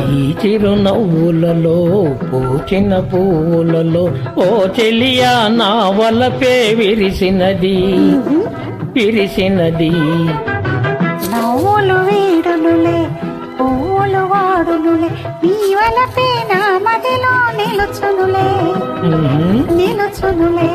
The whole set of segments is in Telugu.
ఈ చిరునవ్వులలో పూచిన పువ్వులలో ఓ చెలియా నా వలపే విరిసినది విరిసినది. నవ్వులు వీడునులే పువ్వులు వాడునులే నీ వలపే నా మదిలో నిలుచునులే నిలుచునులే.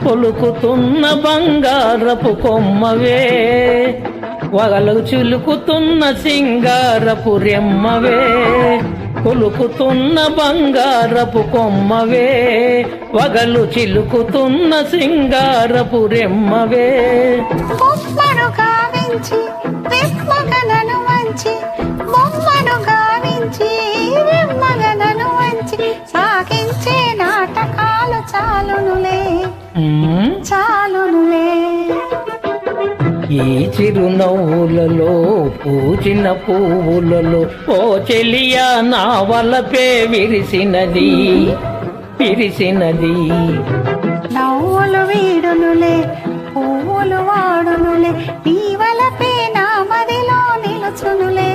కొలుకుతున్న బంగారపు కొమ్మవే వగలు చిలుకుతున్న సింగారపు రెమ్మవే. కొలుకుతున్న బంగారపు కొమ్మవే వగలు చిలుకుతున్న సింగారపు రెమ్మవే. బొమ్మను గావించి రెమ్మగనను వంచి బొమ్మను గావించి రెమ్మగనను వంచి సాగించే నాటకాలు చాలునులే చాలునులే. ఈ చిరునవ్వులలో పూచిన పువ్వులలో ఓ చెలియా నా వలపే విరిసినది విరిసినది. నవ్వులు వీడునులే పువ్వులు వాడునులే నీ వలపే నా మదిలో నిలుచునులే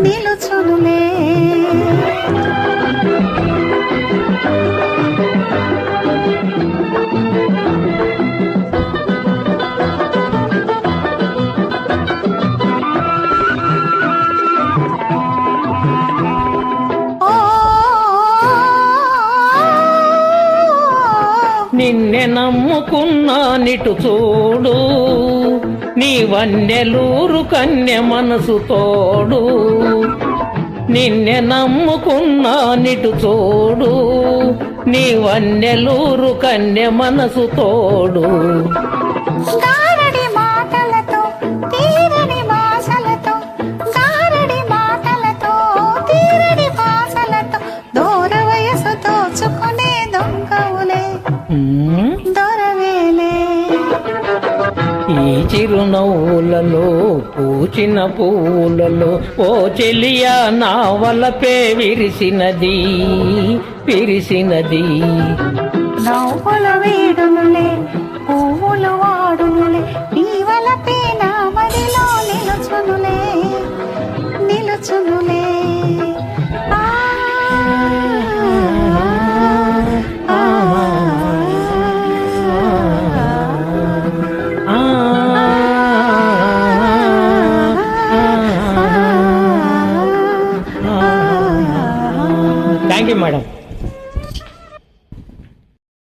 నిలుచునులే. నిన్నే నమ్ముకున్నా నిటు చూడు నీ వన్నెలూరు కన్య మనసు తోడు. నిన్నే నమ్ముకున్నా నిటు చూడు నీ వన్నెలూరు కన్య మనసు తోడు. గారడి మాటలతో తీరని భాషలతో గారడి మాటలతో తీరని భాషలతో దూర వయసు దోచుకునే దొంగవులే దొరవేలే. ఈ చిరునవ్వులలో పూచిన పువ్వులలో ఓ చెలియా నా వలపే విరిసినది విరిసినది. నవ్వులు వీడునులే పువ్వులు వాడునులే నీ వలపే నా మదిలో నిలుచునులే నిలుచునులే.